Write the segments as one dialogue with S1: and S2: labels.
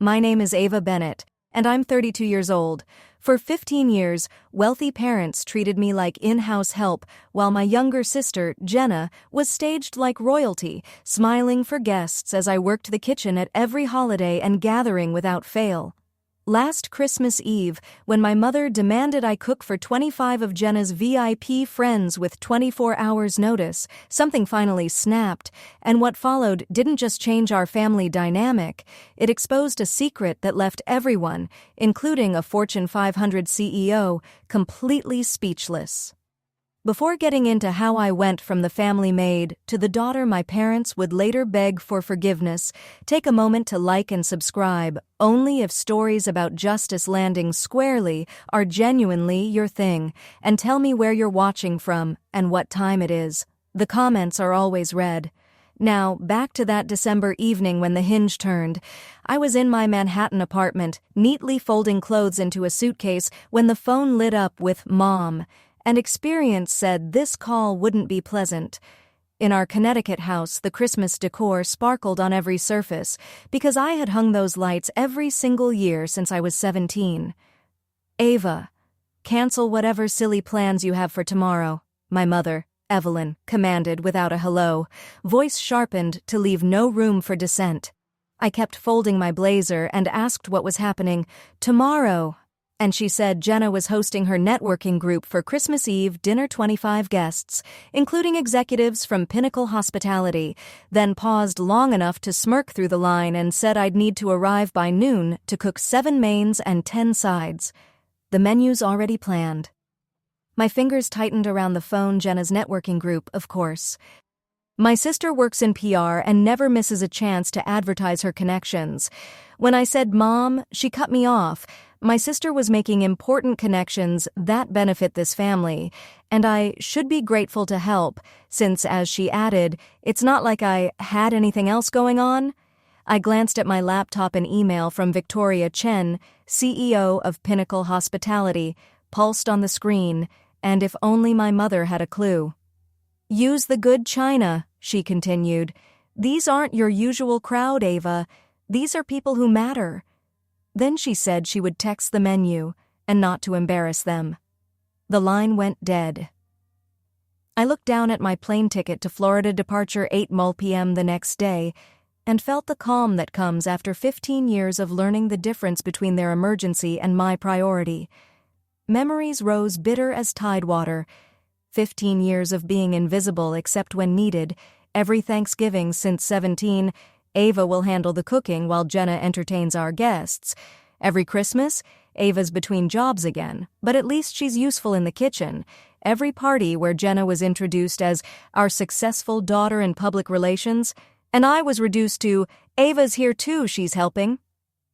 S1: My name is Ava Bennett, and I'm 32 years old. For 15 years, wealthy parents treated me like in-house help, while my younger sister, Jenna, was staged like royalty, smiling for guests as I worked the kitchen at every holiday and gathering without fail. Last Christmas Eve, when my mother demanded I cook for 25 of Jenna's VIP friends with 24 hours notice, something finally snapped, and what followed didn't just change our family dynamic, it exposed a secret that left everyone, including a Fortune 500 CEO, completely speechless. Before getting into how I went from the family maid to the daughter my parents would later beg for forgiveness, take a moment to like and subscribe, only if stories about justice landing squarely are genuinely your thing, and tell me where you're watching from and what time it is. The comments are always read. Now, back to that December evening when the hinge turned. I was in my Manhattan apartment, neatly folding clothes into a suitcase when the phone lit up with "Mom," and experience said this call wouldn't be pleasant. In our Connecticut house, the Christmas decor sparkled on every surface because I had hung those lights every single year since I was 17. "Ava, cancel whatever silly plans you have for tomorrow," my mother, Evelyn, commanded without a hello, voice sharpened to leave no room for dissent. I kept folding my blazer and asked what was happening. "Tomorrow," and she said Jenna was hosting her networking group for Christmas Eve dinner, 25 guests, including executives from Pinnacle Hospitality, then paused long enough to smirk through the line and said I'd need to arrive by noon to cook 7 mains and 10 sides. The menu's already planned. My fingers tightened around the phone. Jenna's networking group, of course. My sister works in PR and never misses a chance to advertise her connections. When I said "Mom," she cut me off. My sister was making important connections that benefit this family, and I should be grateful to help, since, as she added, it's not like I had anything else going on. I glanced at my laptop. An email from Victoria Chen, CEO of Pinnacle Hospitality, pulsed on the screen, and if only my mother had a clue. "Use the good china," she continued. "These aren't your usual crowd, Ava. These are people who matter." Then she said she would text the menu, and not to embarrass them. The line went dead. I looked down at my plane ticket to Florida, departure 8 p.m. the next day, and felt the calm that comes after 15 years of learning the difference between their emergency and my priority. Memories rose bitter as tidewater. 15 years of being invisible except when needed. Every Thanksgiving since 17, Ava will handle the cooking while Jenna entertains our guests. Every Christmas, Ava's between jobs again, but at least she's useful in the kitchen. Every party where Jenna was introduced as our successful daughter in public relations, and I was reduced to, "Ava's here too, she's helping."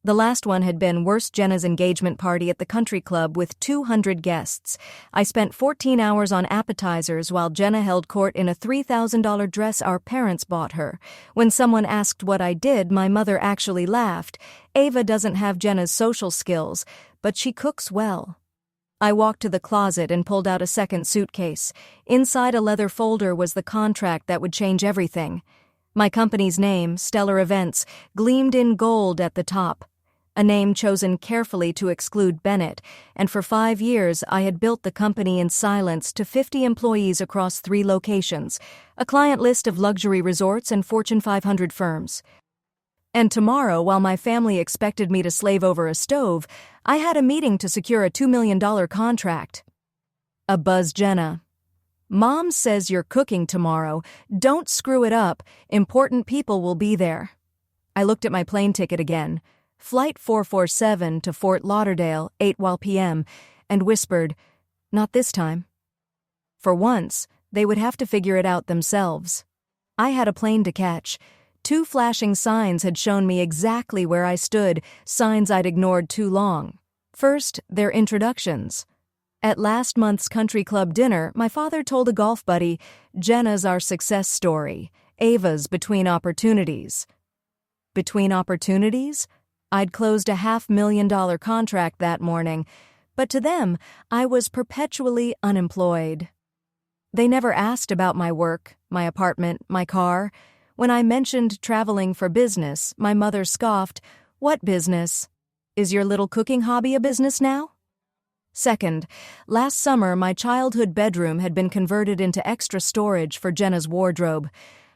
S1: The last one had been worse. Jenna's engagement party at the country club with 200 guests. I spent 14 hours on appetizers while Jenna held court in a $3,000 dress our parents bought her. When someone asked what I did, my mother actually laughed. "Ava doesn't have Jenna's social skills, but she cooks well." I walked to the closet and pulled out a second suitcase. Inside a leather folder was the contract that would change everything. My company's name, Stellar Events, gleamed in gold at the top. A name chosen carefully to exclude Bennett, and for 5 years I had built the company in silence to 50 employees across 3 locations, a client list of luxury resorts and Fortune 500 firms. And tomorrow, while my family expected me to slave over a stove, I had a meeting to secure a $2 million contract. A buzz Jenna. "Mom says you're cooking tomorrow. Don't screw it up. Important people will be there." I looked at my plane ticket again. Flight 447 to Fort Lauderdale, 8 p.m., and whispered, "Not this time." For once, they would have to figure it out themselves. I had a plane to catch. 2 flashing signs had shown me exactly where I stood, signs I'd ignored too long. First, their introductions. At last month's country club dinner, my father told a golf buddy, "Jenna's our success story. Ava's between opportunities." Between opportunities? I'd closed a $500,000 contract that morning, but to them, I was perpetually unemployed. They never asked about my work, my apartment, my car. When I mentioned traveling for business, my mother scoffed, What business? Is your little cooking hobby a business now? Second, last summer my childhood bedroom had been converted into extra storage for Jenna's wardrobe.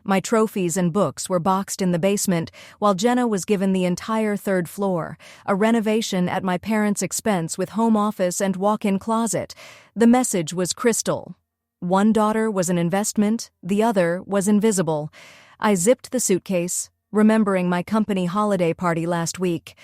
S1: My trophies and books were boxed in the basement, while Jenna was given the entire third floor, a renovation at my parents' expense with home office and walk-in closet. The message was crystal. One daughter was an investment, the other was invisible. I zipped the suitcase, remembering my company holiday party last week.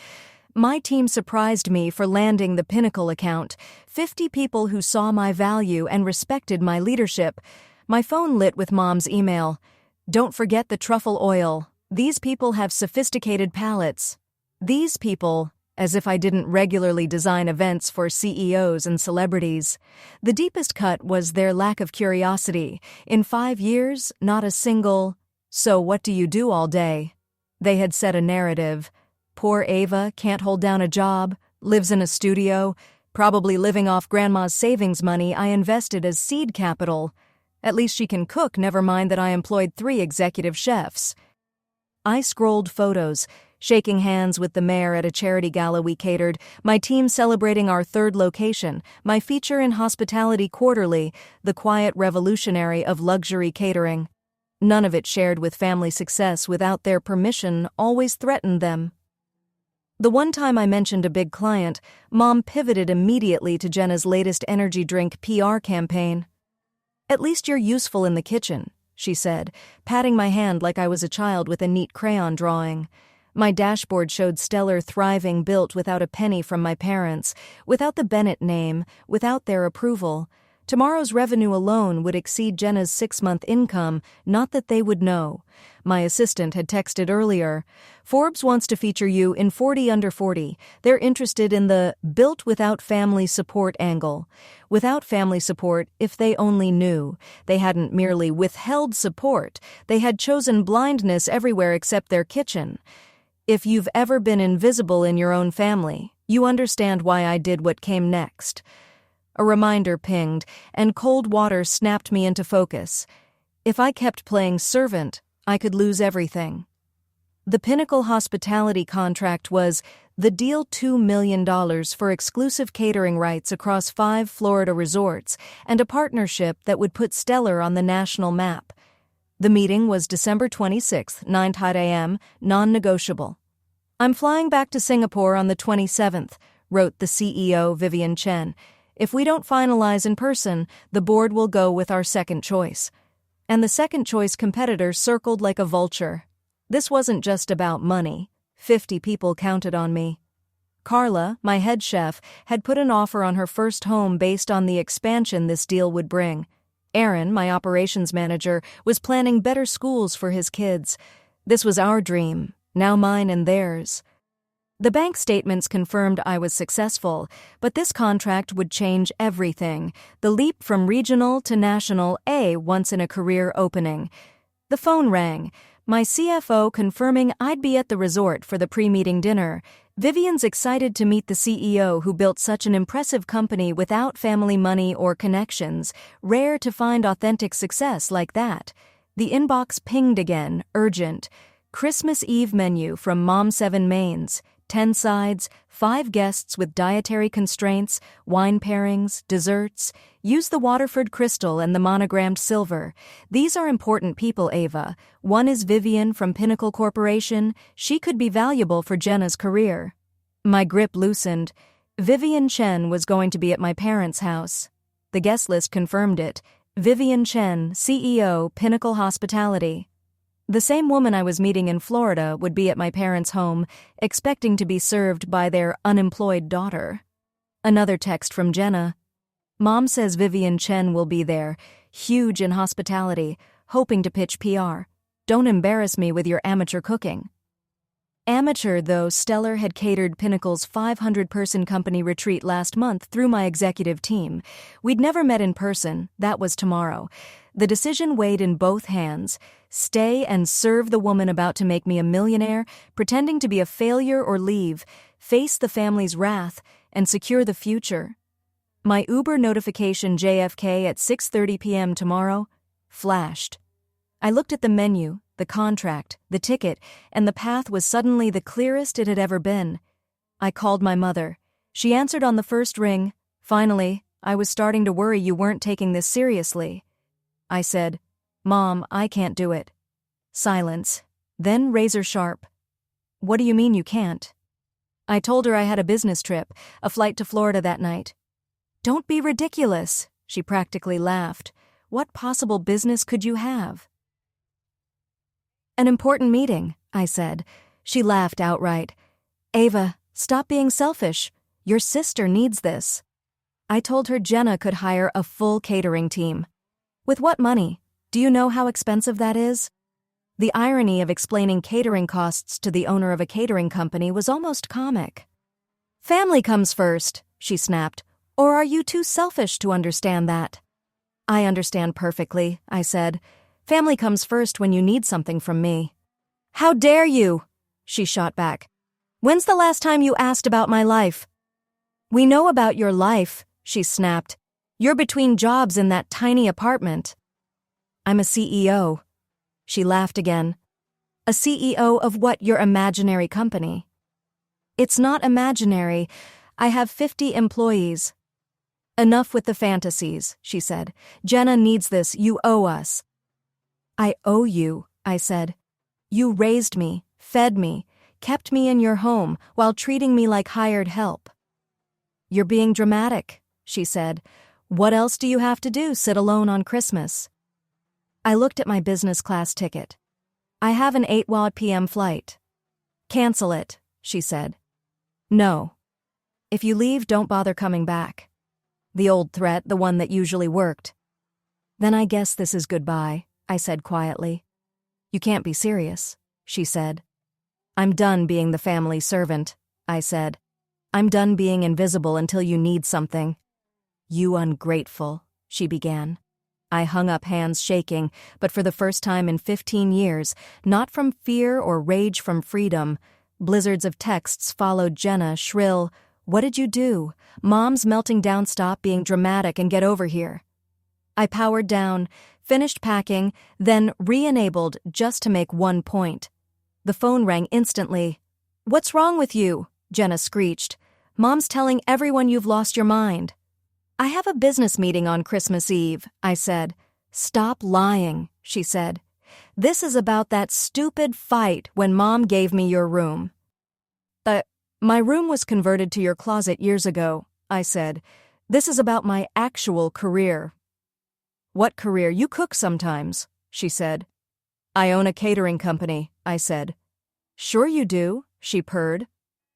S1: My team surprised me for landing the Pinnacle account, 50 people who saw my value and respected my leadership. My phone lit with Mom's email. Don't forget the truffle oil. These people have sophisticated palates. These people, as if I didn't regularly design events for CEOs and celebrities. The deepest cut was their lack of curiosity. In 5 years, not a single, "So what do you do all day?" They had set a narrative. Poor Ava can't hold down a job, lives in a studio, probably living off grandma's savings money I invested as seed capital. At least she can cook, never mind that I employed 3 executive chefs. I scrolled photos, shaking hands with the mayor at a charity gala we catered, my team celebrating our 3rd location, my feature in Hospitality Quarterly, the quiet revolutionary of luxury catering. None of it shared with family success without their permission always threatened them. The one time I mentioned a big client, Mom pivoted immediately to Jenna's latest energy drink PR campaign. "At least you're useful in the kitchen," she said, patting my hand like I was a child with a neat crayon drawing. My dashboard showed Stellar thriving, built without a penny from my parents, without the Bennett name, without their approval. Tomorrow's revenue alone would exceed Jenna's 6-month income, not that they would know. My assistant had texted earlier, "Forbes wants to feature you in 40 Under 40. They're interested in the built without family support angle." Without family support, if they only knew. They hadn't merely withheld support, they had chosen blindness everywhere except their kitchen. If you've ever been invisible in your own family, you understand why I did what came next. A reminder pinged, and cold water snapped me into focus. If I kept playing servant, I could lose everything. The Pinnacle hospitality contract was the deal, $2 million for exclusive catering rights across 5 Florida resorts and a partnership that would put Stellar on the national map. The meeting was December 26th, 9 a.m., non-negotiable. "I'm flying back to Singapore on the 27th, wrote the CEO, Vivian Chen. "If we don't finalize in person, the board will go with our second choice." And the second choice competitor circled like a vulture. This wasn't just about money. 50 people counted on me. Carla, my head chef, had put an offer on her first home based on the expansion this deal would bring. Aaron, my operations manager, was planning better schools for his kids. This was our dream, now mine and theirs. The bank statements confirmed I was successful, but this contract would change everything. The leap from regional to national, a once-in-a-career opening. The phone rang. My CFO confirming I'd be at the resort for the pre-meeting dinner. Vivian's excited to meet the CEO who built such an impressive company without family money or connections. Rare to find authentic success like that. The inbox pinged again, urgent. Christmas Eve menu from Mom 7 Mains. 10 sides, 5 guests with dietary constraints, wine pairings, desserts. Use the Waterford crystal and the monogrammed silver. These are important people, Ava. One is Vivian from Pinnacle Corporation. She could be valuable for Jenna's career. My grip loosened. Vivian Chen was going to be at my parents' house. The guest list confirmed it. Vivian Chen, CEO, Pinnacle Hospitality. The same woman I was meeting in Florida would be at my parents' home, expecting to be served by their unemployed daughter. Another text from Jenna. Mom says Vivian Chen will be there, huge in hospitality, hoping to pitch PR. Don't embarrass me with your amateur cooking. Amateur, though, Stellar had catered Pinnacle's 500-person company retreat last month through my executive team. We'd never met in person. That was tomorrow. The decision weighed in both hands. Stay and serve the woman about to make me a millionaire, pretending to be a failure, or leave, face the family's wrath, and secure the future. My Uber notification, JFK at 6:30 p.m. tomorrow, flashed. I looked at the menu, the contract, the ticket, and the path was suddenly the clearest it had ever been. I called my mother. She answered on the first ring. Finally, I was starting to worry you weren't taking this seriously. I said, "Mom, I can't do it." Silence. Then razor sharp. "What do you mean you can't?" I told her I had a business trip, a flight to Florida that night. "Don't be ridiculous," she practically laughed. "What possible business could you have?" "An important meeting," I said. She laughed outright. "Ava, stop being selfish. Your sister needs this." I told her Jenna could hire a full catering team. "With what money? Do you know how expensive that is?" The irony of explaining catering costs to the owner of a catering company was almost comic. "Family comes first," she snapped. "Or are you too selfish to understand that?" "I understand perfectly," I said. "Family comes first when you need something from me." "How dare you?" she shot back. "When's the last time you asked about my life?" "We know about your life," she snapped. "You're between jobs in that tiny apartment." "I'm a CEO." She laughed again. "A CEO of what, your imaginary company?" "It's not imaginary. I have 50 employees." "Enough with the fantasies," she said. "Jenna needs this. You owe us." "I owe you," I said. "You raised me, fed me, kept me in your home while treating me like hired help." "You're being dramatic," she said. "What else do you have to do, sit alone on Christmas?" I looked at my business class ticket. "I have an 8 p.m. flight." "Cancel it," she said. "No. If you leave, don't bother coming back." The old threat, the one that usually worked. "Then I guess this is goodbye," I said quietly. "You can't be serious," she said. "I'm done being the family servant," I said. "I'm done being invisible until you need something." "You ungrateful," she began. I hung up, hands shaking, but for the first time in 15 years, not from fear or rage, from freedom. Blizzards of texts followed Jenna, shrill, "What did you do? Mom's melting down, stop being dramatic and get over here." I powered down, finished packing, then re-enabled just to make one point. The phone rang instantly. "What's wrong with you?" Jenna screeched. "Mom's telling everyone you've lost your mind." "I have a business meeting on Christmas Eve," I said. "Stop lying," she said. "This is about that stupid fight when Mom gave me your room." My room was converted to your closet years ago," I said. "This is about my actual career." "What career? You cook sometimes," she said. "I own a catering company," I said. "Sure you do," she purred.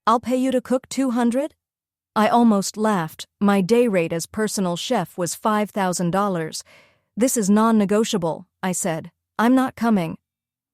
S1: "I'll pay you to cook 200? I almost laughed. My day rate as personal chef was $5,000. "This is non-negotiable," I said. "I'm not coming."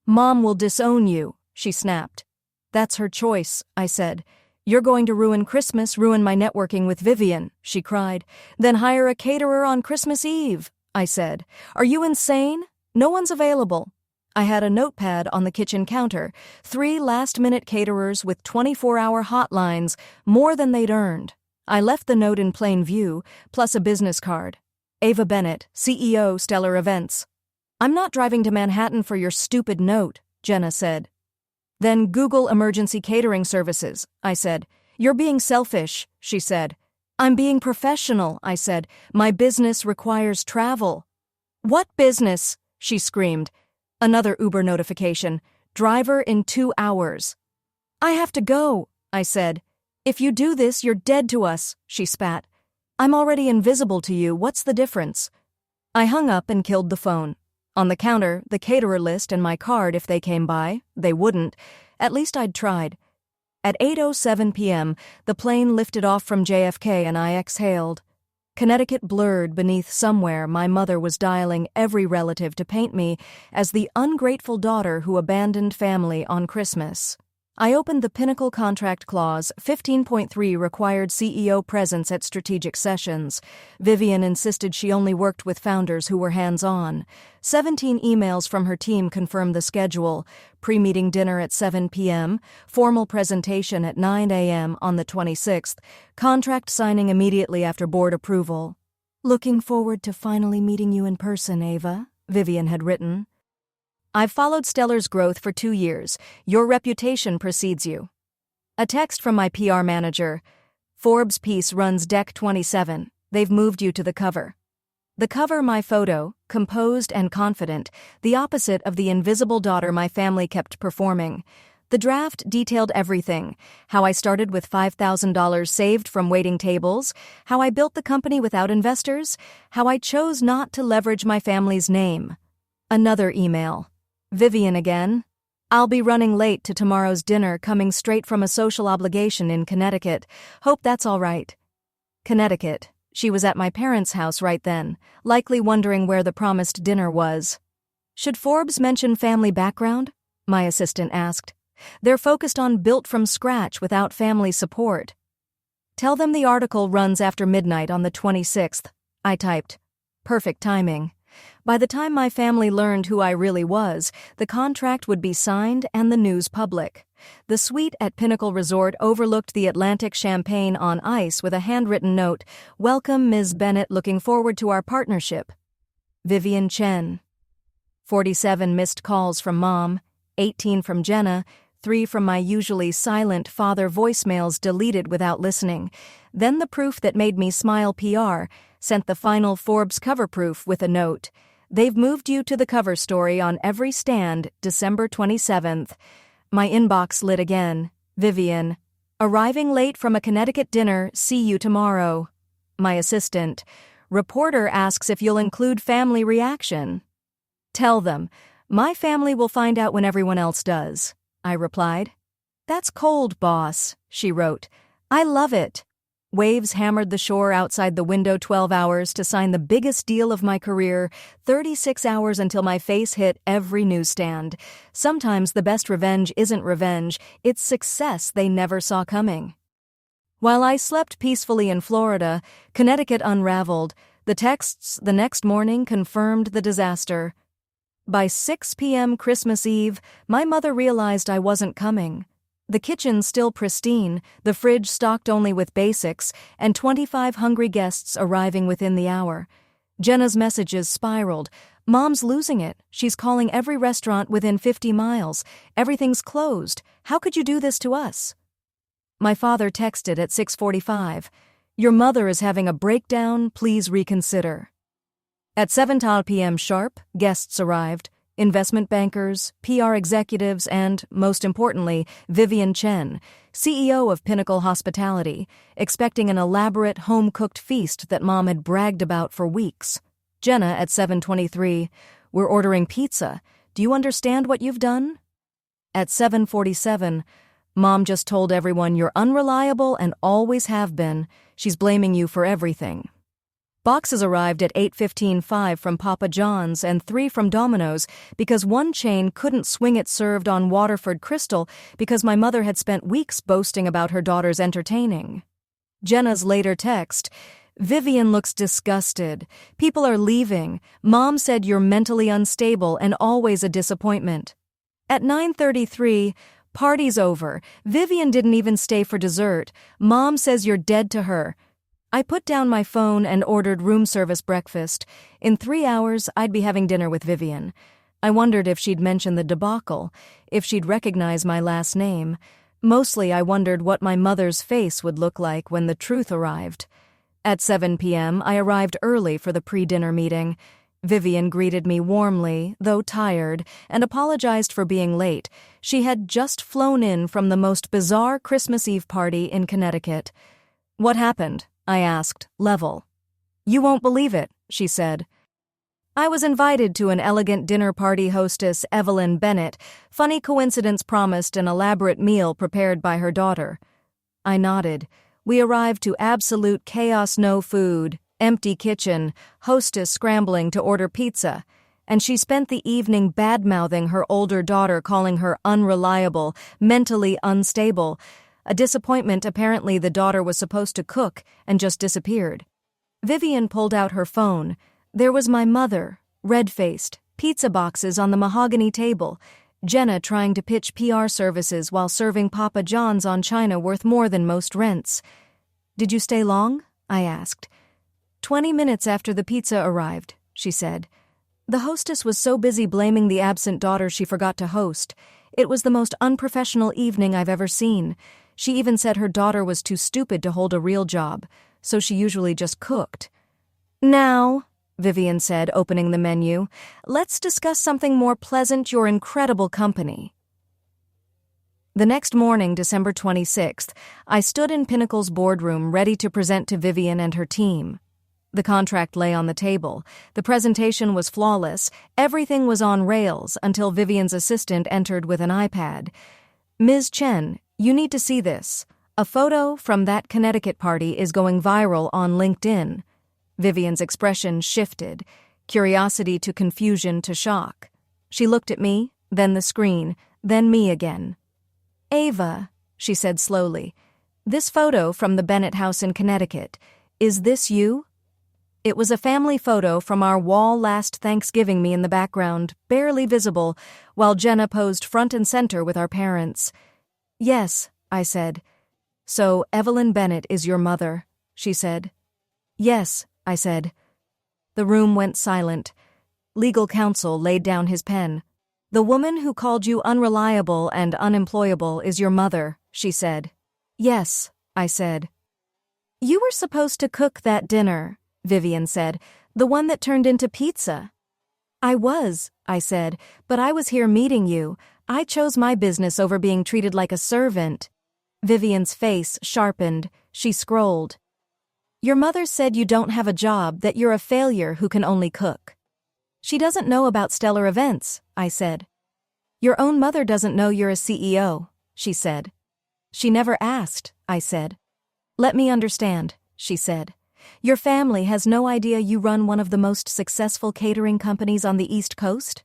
S1: "Mom will disown you," she snapped. "That's her choice," I said. "You're going to ruin Christmas, ruin my networking with Vivian," she cried. "Then hire a caterer on Christmas Eve," I said. "Are you insane? No one's available." I had a notepad on the kitchen counter, 3 last-minute caterers with 24-hour hotlines, more than they'd earned. I left the note in plain view, plus a business card. "Ava Bennett, CEO, Stellar Events." "I'm not driving to Manhattan for your stupid note," Jenna said. "Then Google emergency catering services," I said. "You're being selfish," she said. "I'm being professional," I said. "My business requires travel." "What business?" she screamed. Another Uber notification. "Driver in 2 hours." "I have to go," I said. "If you do this, you're dead to us," she spat. "I'm already invisible to you. What's the difference?" I hung up and killed the phone. On the counter, the caterer list and my card if they came by. They wouldn't. At least I'd tried. At 8:07 p.m., the plane lifted off from JFK and I exhaled. Connecticut blurred beneath somewhere. My mother was dialing every relative to paint me as the ungrateful daughter who abandoned family on Christmas. I opened the Pinnacle Contract Clause. 15.3 required CEO presence at strategic sessions. Vivian insisted she only worked with founders who were hands-on. 17 emails from her team confirmed the schedule. Pre-meeting dinner at 7 p.m., formal presentation at 9 a.m. on the 26th, contract signing immediately after board approval. "Looking forward to finally meeting you in person, Ava," Vivian had written. I've followed Stellar's growth for 2 years. Your reputation precedes you. A text from my PR manager. Forbes piece runs Deck 27. They've moved you to the cover. The cover, my photo, composed and confident, the opposite of the invisible daughter my family kept performing. The draft detailed everything: how I started with $5,000 saved from waiting tables, how I built the company without investors, how I chose not to leverage my family's name. Another email. Vivian again. I'll be running late to tomorrow's dinner, coming straight from a social obligation in Connecticut. Hope that's all right. Connecticut. She was at my parents' house right then, likely wondering where the promised dinner was. Should Forbes mention family background? My assistant asked. They're focused on built from scratch without family support. Tell them the article runs after midnight on the 26th, I typed. Perfect timing. By the time my family learned who I really was, the contract would be signed and the news public. The suite at Pinnacle Resort overlooked the Atlantic champagne on ice with a handwritten note, "Welcome, Ms. Bennett, looking forward to our partnership. Vivian Chen." 47 missed calls from Mom, 18 from Jenna, 3 from my usually silent father, voicemails deleted without listening. Then the proof that made me smile, PR, sent the final Forbes cover proof with a note. They've moved you to the cover story on every stand, December 27th. My inbox lit again. Vivian. Arriving late from a Connecticut dinner, see you tomorrow. My assistant. Reporter asks if you'll include family reaction. Tell them. My family will find out when everyone else does, I replied. That's cold, boss, she wrote. I love it. Waves hammered the shore outside the window. 12 hours to sign the biggest deal of my career, 36 hours until my face hit every newsstand. Sometimes the best revenge isn't revenge, it's success they never saw coming. While I slept peacefully in Florida, Connecticut unraveled. The texts the next morning confirmed the disaster. By 6 p.m. Christmas Eve, my mother realized I wasn't coming. The kitchen still pristine, the fridge stocked only with basics, and 25 hungry guests arriving within the hour. Jenna's messages spiraled. Mom's losing it. She's calling every restaurant within 50 miles. Everything's closed. How could you do this to us? My father texted at 6:45. Your mother is having a breakdown. Please reconsider. At 7 p.m. sharp, guests arrived. Investment bankers, PR executives, and, most importantly, Vivian Chen, CEO of Pinnacle Hospitality, expecting an elaborate home-cooked feast that Mom had bragged about for weeks. Jenna at 7:23, we're ordering pizza. Do you understand what you've done? At 7:47, Mom just told everyone you're unreliable and always have been. She's blaming you for everything. Boxes arrived at 8:15 from Papa John's and 3 from Domino's because one chain couldn't swing it served on Waterford Crystal because my mother had spent weeks boasting about her daughter's entertaining. Jenna's later text, Vivian looks disgusted. People are leaving. Mom said you're mentally unstable and always a disappointment. At 9:33, party's over. Vivian didn't even stay for dessert. Mom says you're dead to her. I put down my phone and ordered room service breakfast. In 3 hours, I'd be having dinner with Vivian. I wondered if she'd mention the debacle, if she'd recognize my last name. Mostly, I wondered what my mother's face would look like when the truth arrived. At 7 p.m., I arrived early for the pre-dinner meeting. Vivian greeted me warmly, though tired, and apologized for being late. She had just flown in from the most bizarre Christmas Eve party in Connecticut. What happened? I asked, level. You won't believe it, she said. I was invited to an elegant dinner party hostess, Evelyn Bennett. Funny coincidence promised an elaborate meal prepared by her daughter. I nodded. We arrived to absolute chaos, no food, empty kitchen, hostess scrambling to order pizza. And she spent the evening bad-mouthing her older daughter, calling her unreliable, mentally unstable. A disappointment. Apparently the daughter was supposed to cook and just disappeared. Vivian pulled out her phone. There was my mother, red-faced, pizza boxes on the mahogany table, Jenna trying to pitch PR services while serving Papa John's on china worth more than most rents. Did you stay long? I asked. 20 minutes after the pizza arrived, she said. The hostess was so busy blaming the absent daughter she forgot to host. It was the most unprofessional evening I've ever seen. She even said her daughter was too stupid to hold a real job, so she usually just cooked. "Now," Vivian said, opening the menu, "let's discuss something more pleasant, your incredible company." The next morning, December 26th, I stood in Pinnacle's boardroom ready to present to Vivian and her team. The contract lay on the table. The presentation was flawless. Everything was on rails until Vivian's assistant entered with an iPad. "Ms. Chen, you need to see this. A photo from that Connecticut party is going viral on LinkedIn." Vivian's expression shifted, curiosity to confusion to shock. She looked at me, then the screen, then me again. "Ava," she said slowly, "this photo from the Bennett house in Connecticut, is this you?" It was a family photo from our wall last Thanksgiving, me in the background, barely visible, while Jenna posed front and center with our parents. "Yes," I said. "So Evelyn Bennett is your mother," she said. "Yes," I said. The room went silent. Legal counsel laid down his pen. "The woman who called you unreliable and unemployable is your mother," she said. "Yes," I said. "You were supposed to cook that dinner," Vivian said, "the one that turned into pizza." "I was," I said, "but I was here meeting you. I chose my business over being treated like a servant." Vivian's face sharpened. She scrolled. "Your mother said you don't have a job, that you're a failure who can only cook." "She doesn't know about Stellar Events," I said. "Your own mother doesn't know you're a CEO," she said. "She never asked," I said. "Let me understand," she said. "Your family has no idea you run one of the most successful catering companies on the East Coast?"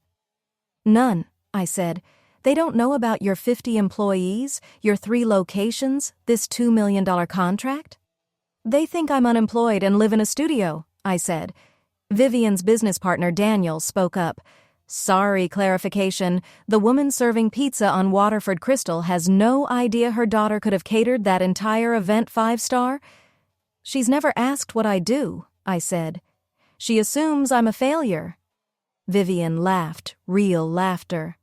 S1: "None," I said. "They don't know about your 50 employees, your 3 locations, this $2 million contract?" "They think I'm unemployed and live in a studio," I said. Vivian's business partner Daniel spoke up. "Sorry, clarification. The woman serving pizza on Waterford Crystal has no idea her daughter could have catered that entire event 5-star? She's never asked what I do," I said. "She assumes I'm a failure." Vivian laughed, real laughter.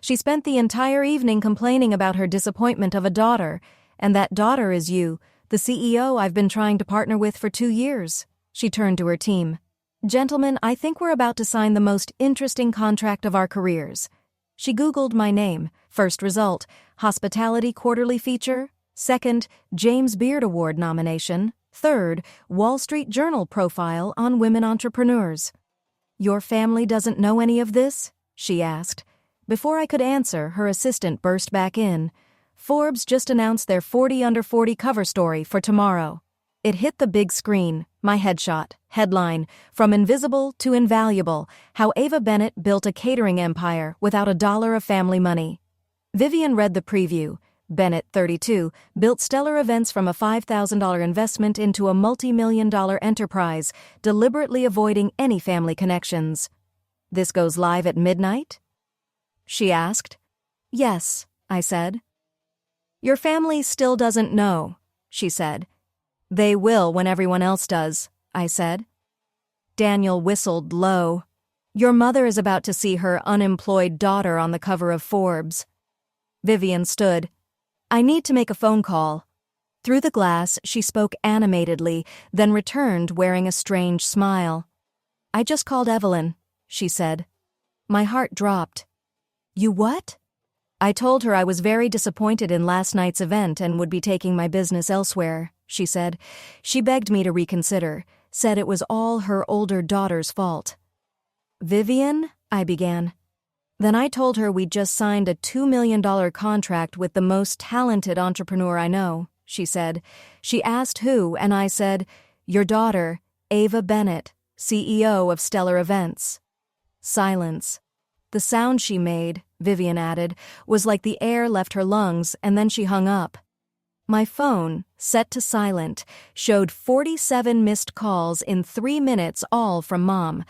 S1: "She spent the entire evening complaining about her disappointment of a daughter, and that daughter is you, the CEO I've been trying to partner with for 2 years. She turned to her team. "Gentlemen, I think we're about to sign the most interesting contract of our careers." She Googled my name. First result, Hospitality Quarterly Feature. Second, James Beard Award nomination. Third, Wall Street Journal profile on women entrepreneurs. "Your family doesn't know any of this?" she asked. Before I could answer, her assistant burst back in. "Forbes just announced their 40 under 40 cover story for tomorrow." It hit the big screen, my headshot, headline, "From Invisible to Invaluable, How Ava Bennett Built a Catering Empire Without a Dollar of Family Money." Vivian read the preview. Bennett, 32, built Stellar Events from a $5,000 investment into a multi-million-dollar enterprise, deliberately avoiding any family connections. "This goes live at midnight?" she asked. "Yes," I said. "Your family still doesn't know," she said. "They will when everyone else does," I said. Daniel whistled low. "Your mother is about to see her unemployed daughter on the cover of Forbes." Vivian stood. "I need to make a phone call." Through the glass, she spoke animatedly, then returned wearing a strange smile. "I just called Evelyn," she said. My heart dropped. "You what?" "I told her I was very disappointed in last night's event and would be taking my business elsewhere," she said. "She begged me to reconsider, said it was all her older daughter's fault." "Vivian?" I began. Then I told her we'd just signed a $2 million contract with the most talented entrepreneur I know, she said. She asked who, and I said, "Your daughter, Ava Bennett, CEO of Stellar Events." Silence. The sound she made, Vivian added, was like the air left her lungs, and then she hung up. My phone, set to silent, showed 47 missed calls in 3 minutes, all from Mom.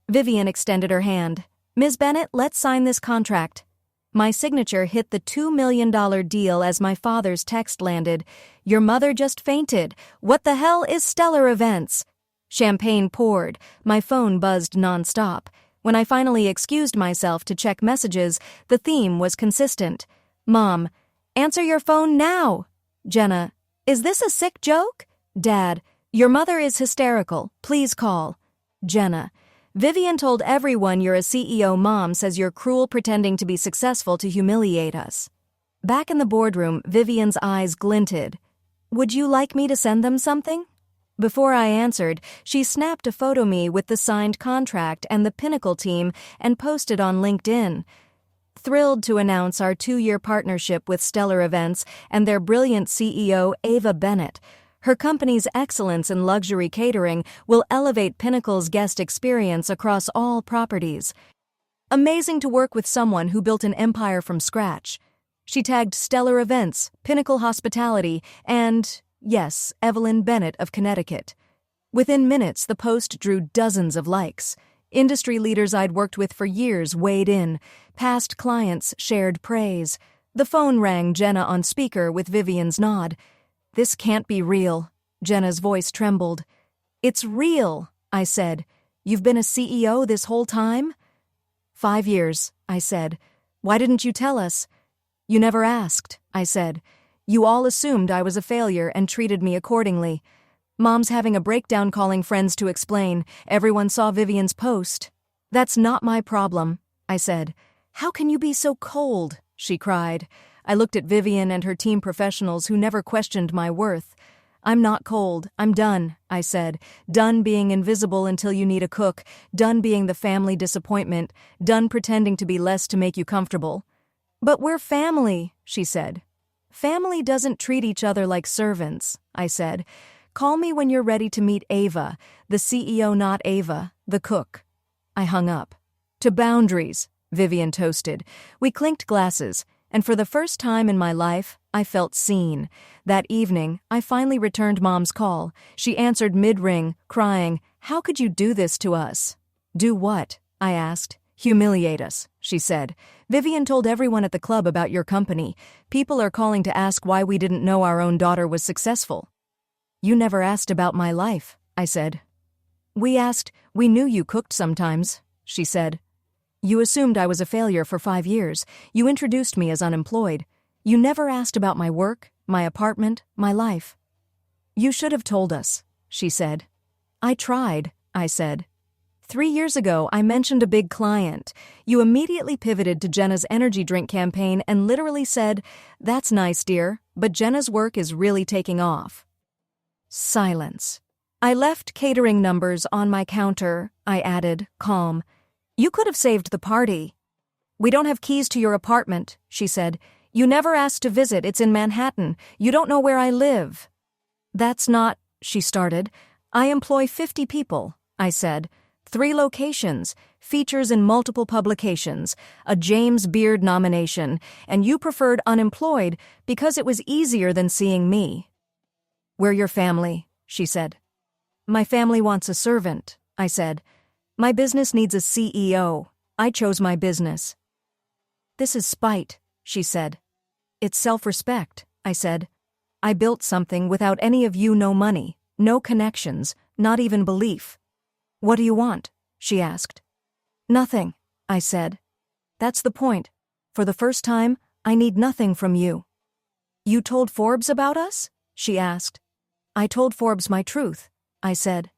S1: Vivian extended her hand. "Ms. Bennett, let's sign this contract." My signature hit the $2 million deal as my father's text landed. "Your mother just fainted. What the hell is Stellar Events?" Champagne poured. My phone buzzed nonstop. When I finally excused myself to check messages, the theme was consistent. Mom, answer your phone now. Jenna, is this a sick joke? Dad, your mother is hysterical. Please call. Jenna, Vivian told everyone you're a CEO. Mom says you're cruel pretending to be successful to humiliate us. Back in the boardroom, Vivian's eyes glinted. Would you like me to send them something? Before I answered, she snapped a photo of me with the signed contract and the Pinnacle team and posted on LinkedIn. Thrilled to announce our 2-year partnership with Stellar Events and their brilliant CEO, Ava Bennett. Her company's excellence in luxury catering will elevate Pinnacle's guest experience across all properties. Amazing to work with someone who built an empire from scratch. She tagged Stellar Events, Pinnacle Hospitality, and, yes, Evelyn Bennett of Connecticut. Within minutes, the post drew dozens of likes. Industry leaders I'd worked with for years weighed in. Past clients shared praise. The phone rang, Jenna on speaker with Vivian's nod. This can't be real. Jenna's voice trembled. It's real, I said. You've been a CEO this whole time? 5 years, I said. Why didn't you tell us? You never asked, I said. You all assumed I was a failure and treated me accordingly. Mom's having a breakdown calling friends to explain. Everyone saw Vivian's post. That's not my problem, I said. How can you be so cold? She cried. I looked at Vivian and her team professionals who never questioned my worth. I'm not cold. I'm done, I said. Done being invisible until you need a cook. Done being the family disappointment. Done pretending to be less to make you comfortable. But we're family, she said. Family doesn't treat each other like servants, I said. Call me when you're ready to meet Ava, the CEO, not Ava, the cook. I hung up. To boundaries, Vivian toasted. We clinked glasses, and for the first time in my life, I felt seen. That evening, I finally returned Mom's call. She answered mid-ring, crying, How could you do this to us? Do what? I asked. Humiliate us, she said. Vivian told everyone at the club about your company. People are calling to ask why we didn't know our own daughter was successful. You never asked about my life, I said. We knew you cooked sometimes, she said. You assumed I was a failure for 5 years. You introduced me as unemployed. You never asked about my work, my apartment, my life. You should have told us, she said. I tried, I said. 3 years ago, I mentioned a big client. You immediately pivoted to Jenna's energy drink campaign and literally said, That's nice, dear, but Jenna's work is really taking off. Silence. I left catering numbers on my counter, I added, calm. You could have saved the party. We don't have keys to your apartment, she said. You never asked to visit. It's in Manhattan. You don't know where I live. That's not, she started. I employ 50 people, I said. 3 locations, features in multiple publications, a James Beard nomination, and you preferred unemployed because it was easier than seeing me. We're your family, she said. My family wants a servant, I said. My business needs a CEO. I chose my business. This is spite, she said. It's self-respect, I said. I built something without any of you, no money, no connections, not even belief. What do you want? She asked. Nothing, I said. That's the point. For the first time, I need nothing from you. You told Forbes about us? She asked. I told Forbes my truth, I said.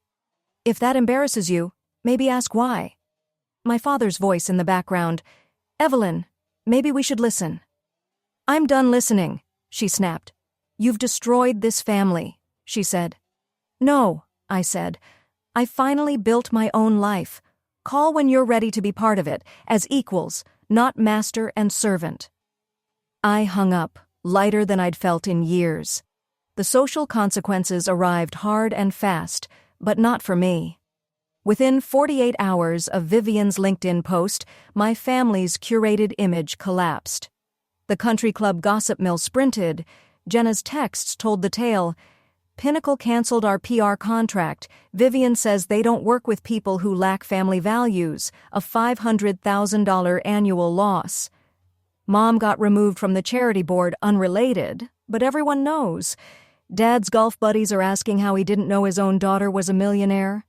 S1: If that embarrasses you, maybe ask why. My father's voice in the background. Evelyn, maybe we should listen. I'm done listening, she snapped. You've destroyed this family, she said. No, I said. I finally built my own life. Call when you're ready to be part of it, as equals, not master and servant. I hung up, lighter than I'd felt in years. The social consequences arrived hard and fast, but not for me. Within 48 hours of Vivian's LinkedIn post, my family's curated image collapsed. The country club gossip mill sprinted. Jenna's texts told the tale. Pinnacle canceled our PR contract. Vivian says they don't work with people who lack family values, a $500,000 annual loss. Mom got removed from the charity board unrelated, but everyone knows. Dad's golf buddies are asking how he didn't know his own daughter was a millionaire.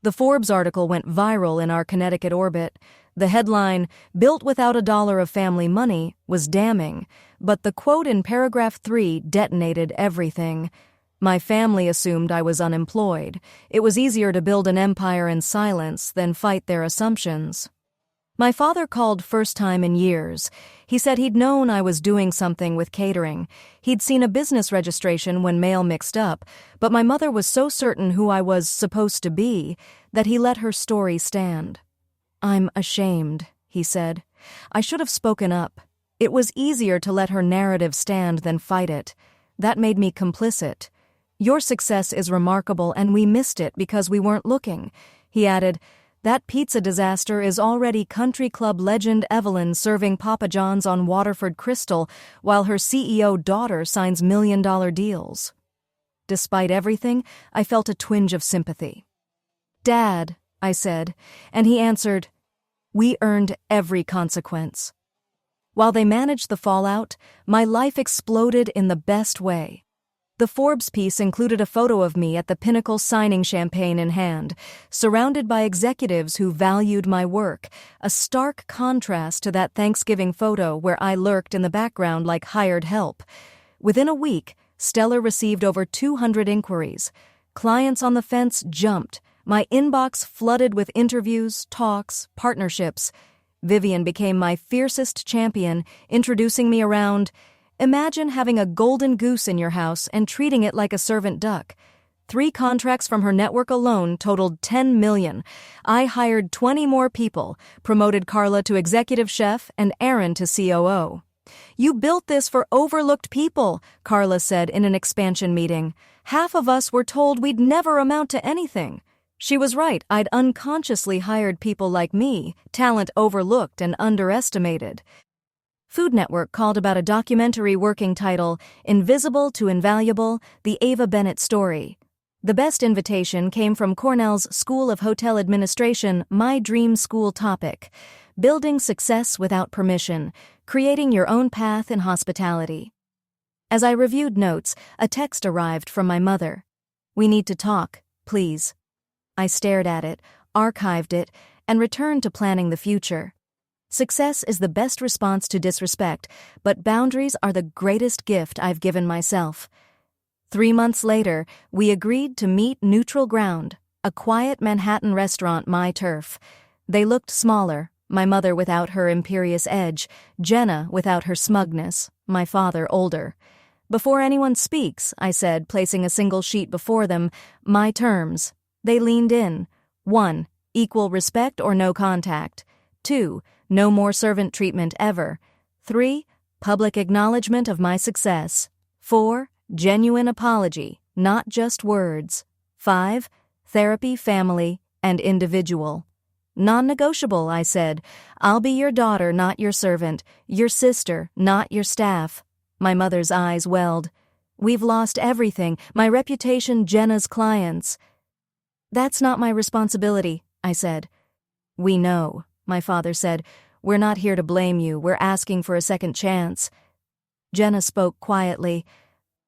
S1: The Forbes article went viral in our Connecticut orbit. The headline, "Built Without a Dollar of Family Money," was damning, but the quote in paragraph 3 detonated everything. My family assumed I was unemployed. It was easier to build an empire in silence than fight their assumptions. My father called first time in years. He said he'd known I was doing something with catering. He'd seen a business registration when mail mixed up, but my mother was so certain who I was supposed to be that he let her story stand. "I'm ashamed," he said. "I should have spoken up. It was easier to let her narrative stand than fight it. That made me complicit. Your success is remarkable and we missed it because we weren't looking." He added, "That pizza disaster is already country club legend Evelyn serving Papa John's on Waterford Crystal while her CEO daughter signs million-dollar deals." Despite everything, I felt a twinge of sympathy. "Dad," I said, and he answered, "We earned every consequence." While they managed the fallout, my life exploded in the best way. The Forbes piece included a photo of me at the Pinnacle signing champagne in hand, surrounded by executives who valued my work, a stark contrast to that Thanksgiving photo where I lurked in the background like hired help. Within a week, Stellar received over 200 inquiries. Clients on the fence jumped. My inbox flooded with interviews, talks, partnerships. Vivian became my fiercest champion, introducing me around. Imagine having a golden goose in your house and treating it like a servant duck. 3 contracts from her network alone totaled $10 million. I hired 20 more people, promoted Carla to executive chef and Aaron to COO. "You built this for overlooked people," Carla said in an expansion meeting. "Half of us were told we'd never amount to anything." She was right. I'd unconsciously hired people like me, talent overlooked and underestimated. Food Network called about a documentary working title, "Invisible to Invaluable, The Ava Bennett Story." The best invitation came from Cornell's School of Hotel Administration My Dream School topic, "Building Success Without Permission, Creating Your Own Path in Hospitality." As I reviewed notes, a text arrived from my mother. "We need to talk, please." I stared at it, archived it, and returned to planning the future. Success is the best response to disrespect, but boundaries are the greatest gift I've given myself. 3 months later, we agreed to meet neutral ground, a quiet Manhattan restaurant, My Turf. They looked smaller, my mother without her imperious edge, Jenna without her smugness, my father older. "Before anyone speaks," I said, placing a single sheet before them, "my terms." They leaned in. 1. Equal respect or no contact. 2. No more servant treatment ever. 3. Public acknowledgement of my success. 4. Genuine apology, not just words. 5. Therapy, family, and individual. Non-negotiable, I said. I'll be your daughter, not your servant, your sister, not your staff. My mother's eyes welled. We've lost everything, my reputation, Jenna's clients. That's not my responsibility, I said. We know, my father said. We're not here to blame you, we're asking for a second chance. Jenna spoke quietly.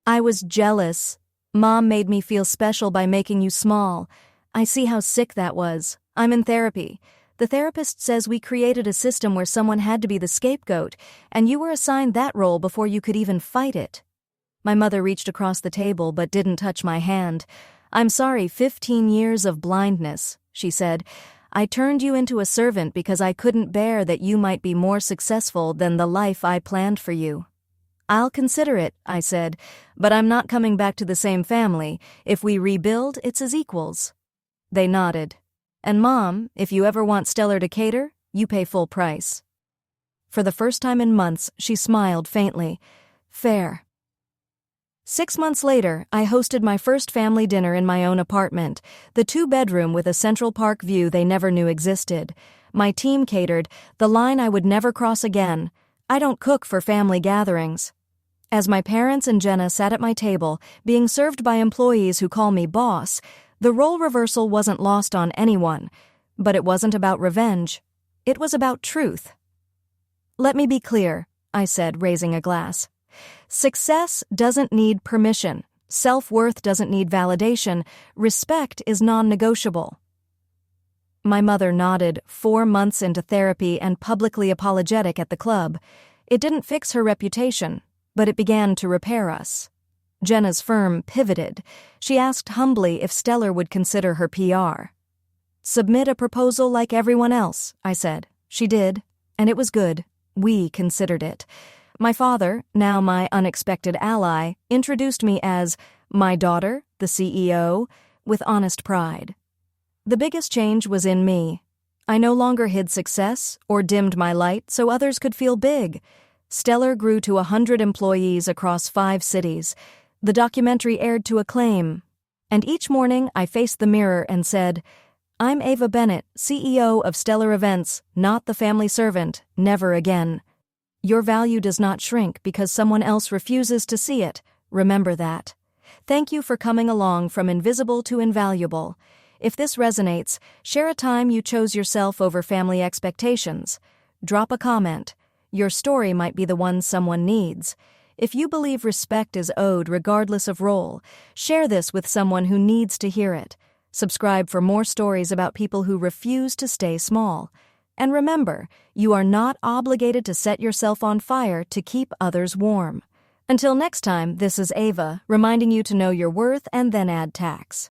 S1: I was jealous. Mom made me feel special by making you small. I see how sick that was. I'm in therapy. The therapist says we created a system where someone had to be the scapegoat, and you were assigned that role before you could even fight it. My mother reached across the table but didn't touch my hand. I'm sorry, 15 years of blindness, she said. I turned you into a servant because I couldn't bear that you might be more successful than the life I planned for you. I'll consider it, I said, but I'm not coming back to the same family. If we rebuild, it's as equals. They nodded. And Mom, if you ever want Stellar to cater, you pay full price. For the first time in months, she smiled faintly. Fair. 6 months later, I hosted my first family dinner in my own apartment, the 2-bedroom with a Central Park view they never knew existed. My team catered, the line I would never cross again. I don't cook for family gatherings. As my parents and Jenna sat at my table, being served by employees who call me boss, the role reversal wasn't lost on anyone. But it wasn't about revenge. It was about truth. Let me be clear, I said, raising a glass. Success doesn't need permission. Self-worth doesn't need validation. Respect is non-negotiable. My mother nodded, 4 months into therapy and publicly apologetic at the club. It didn't fix her reputation, but it began to repair us. Jenna's firm pivoted. She asked humbly if Stellar would consider her PR. "Submit a proposal like everyone else," I said. She did, and it was good. We considered it. My father, now my unexpected ally, introduced me as my daughter, the CEO, with honest pride. The biggest change was in me. I no longer hid success or dimmed my light so others could feel big. Stellar grew to 100 employees across 5 cities. The documentary aired to acclaim. And each morning I faced the mirror and said, "I'm Ava Bennett, CEO of Stellar Events, not the family servant, never again." Your value does not shrink because someone else refuses to see it. Remember that. Thank you for coming along from invisible to invaluable. If this resonates, share a time you chose yourself over family expectations. Drop a comment. Your story might be the one someone needs. If you believe respect is owed regardless of role, share this with someone who needs to hear it. Subscribe for more stories about people who refuse to stay small. And remember, you are not obligated to set yourself on fire to keep others warm. Until next time, this is Ava, reminding you to know your worth and then add tax.